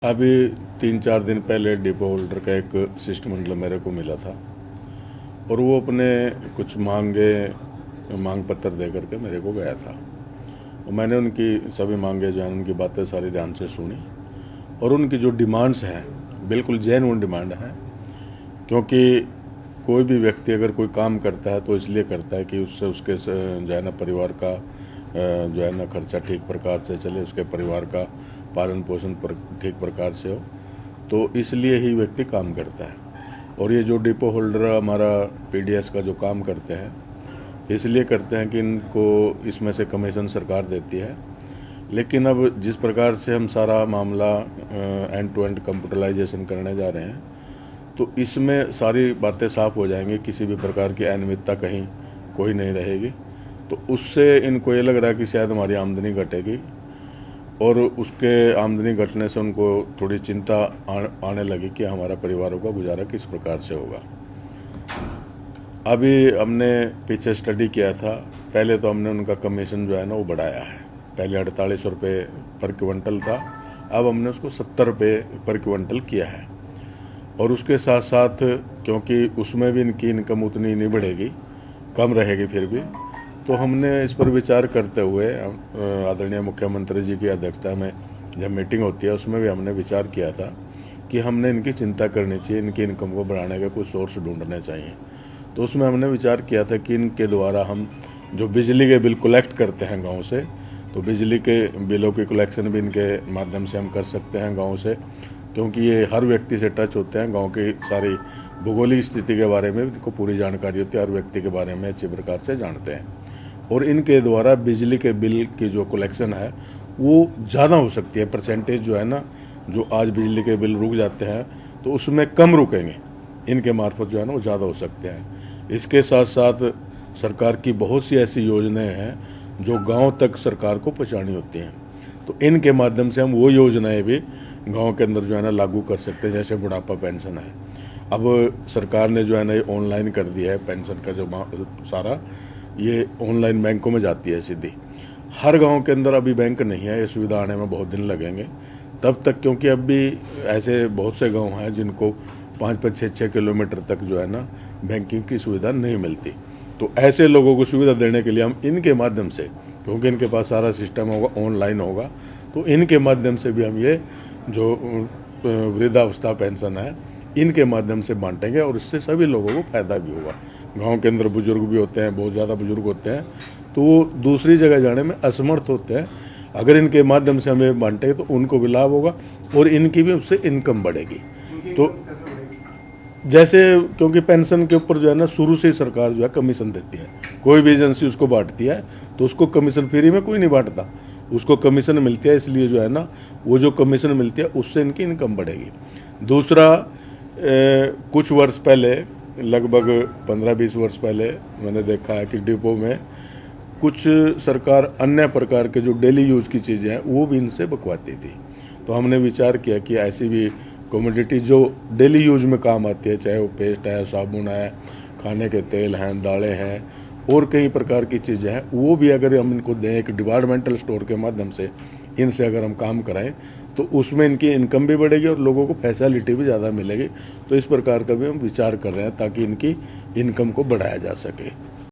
अभी 3-4 दिन पहले डिपो होल्डर का एक शिष्टमंडल मेरे को मिला था और वो अपने कुछ मांग पत्र दे करके मेरे को गया था और मैंने उनकी सभी मांगे जो हैं उनकी बातें सारी ध्यान से सुनी और उनकी जो डिमांड्स हैं बिल्कुल जेन्युइन डिमांड है। क्योंकि कोई भी व्यक्ति अगर कोई काम करता है तो इसलिए करता है कि उससे उसके जो है ना परिवार का जो है ना खर्चा ठीक प्रकार से चले, उसके परिवार का पालन पोषण पर ठीक प्रकार से हो, तो इसलिए ही व्यक्ति काम करता है। और ये जो डिपो होल्डर हमारा पीडीएस का जो काम करते हैं इसलिए करते हैं कि इनको इसमें से कमीशन सरकार देती है। लेकिन अब जिस प्रकार से हम सारा मामला एंड टू एंड कंप्यूटराइजेशन करने जा रहे हैं तो इसमें सारी बातें साफ हो जाएंगी, किसी भी प्रकार की अनियमितता कहीं कोई नहीं रहेगी। तो उससे इनको ये लग रहा है कि शायद हमारी आमदनी घटेगी और उसके आमदनी घटने से उनको थोड़ी चिंता आने लगी कि हमारा परिवारों का गुजारा किस प्रकार से होगा। अभी हमने पीछे स्टडी किया था, पहले तो हमने उनका कमीशन जो है ना वो बढ़ाया है। पहले 48 रुपये पर क्विंटल था, अब हमने उसको 70 रुपये पर क्विंटल किया है। और उसके साथ साथ क्योंकि उसमें भी इनकी इनकम उतनी नहीं बढ़ेगी, कम रहेगी फिर भी, तो हमने इस पर विचार करते हुए आदरणीय मुख्यमंत्री जी की अध्यक्षता में जब मीटिंग होती है उसमें भी हमने विचार किया था कि हमने इनकी चिंता करनी चाहिए, इनकी इनकम को बढ़ाने के कुछ सोर्स ढूंढने चाहिए। तो उसमें हमने विचार किया था कि इनके द्वारा हम जो बिजली के बिल कलेक्ट करते हैं गाँव से, तो बिजली के बिलों की कलेक्शन भी इनके माध्यम से हम कर सकते हैं गाँव से। क्योंकि ये हर व्यक्ति से टच होते हैं, गाँव की सारी भूगोलिक स्थिति के बारे में इनको पूरी जानकारी होती है, हर व्यक्ति के बारे में अच्छी प्रकार से जानते हैं। और इनके द्वारा बिजली के बिल की जो कलेक्शन है वो ज़्यादा हो सकती है, परसेंटेज जो है ना, जो आज बिजली के बिल रुक जाते हैं तो उसमें कम रुकेंगे, इनके मार्फत जो है ना वो ज़्यादा हो सकते हैं। इसके साथ साथ सरकार की बहुत सी ऐसी योजनाएं हैं जो गांव तक सरकार को पहुंचानी होती हैं, तो इनके माध्यम से हम वो योजनाएं भी गांव के अंदर जो है ना लागू कर सकते हैं। जैसे बुढ़ापा पेंशन है, अब सरकार ने जो है ना ये ऑनलाइन कर दिया है, पेंशन का जो सारा ये ऑनलाइन बैंकों में जाती है सीधी। हर गांव के अंदर अभी बैंक नहीं है, ये सुविधा आने में बहुत दिन लगेंगे तब तक, क्योंकि अब भी ऐसे बहुत से गांव हैं जिनको 5-5, 6-6 किलोमीटर तक जो है ना बैंकिंग की सुविधा नहीं मिलती। तो ऐसे लोगों को सुविधा देने के लिए हम इनके माध्यम से, क्योंकि इनके पास सारा सिस्टम होगा, ऑनलाइन होगा, तो इनके माध्यम से भी हम ये जो वृद्धावस्था पेंशन है इनके माध्यम से बांटेंगे और इससे सभी लोगों को फायदा भी होगा। गांव के अंदर बुजुर्ग भी होते हैं, बहुत ज़्यादा बुजुर्ग होते हैं, तो वो दूसरी जगह जाने में असमर्थ होते हैं। अगर इनके माध्यम से हमें बांटेंगे तो उनको भी लाभ होगा और इनकी भी उससे इनकम बढ़ेगी। तो जैसे क्योंकि पेंशन के ऊपर जो है ना शुरू से ही सरकार जो है कमीशन देती है, कोई भी एजेंसी उसको बांटती है तो उसको कमीशन फ्री में कोई नहीं बांटता, उसको कमीशन मिलती है। इसलिए जो है ना वो जो कमीशन मिलती है उससे इनकी इनकम बढ़ेगी। दूसरा, कुछ वर्ष पहले, लगभग 15-20 वर्ष पहले मैंने देखा है कि डिपो में कुछ सरकार अन्य प्रकार के जो डेली यूज की चीज़ें हैं वो भी इनसे बकवाती थी। तो हमने विचार किया कि ऐसी भी कमोडिटी जो डेली यूज में काम आती है, चाहे वो पेस्ट है, साबुन है, खाने के तेल हैं, दालें हैं और कई प्रकार की चीज़ें हैं, वो भी अगर हम इनको दें एक डिपार्टमेंटल स्टोर के माध्यम से, इनसे अगर हम काम कराएं तो उसमें इनकी इनकम भी बढ़ेगी और लोगों को फैसिलिटी भी ज़्यादा मिलेगी। तो इस प्रकार का भी हम विचार कर रहे हैं ताकि इनकी इनकम को बढ़ाया जा सके।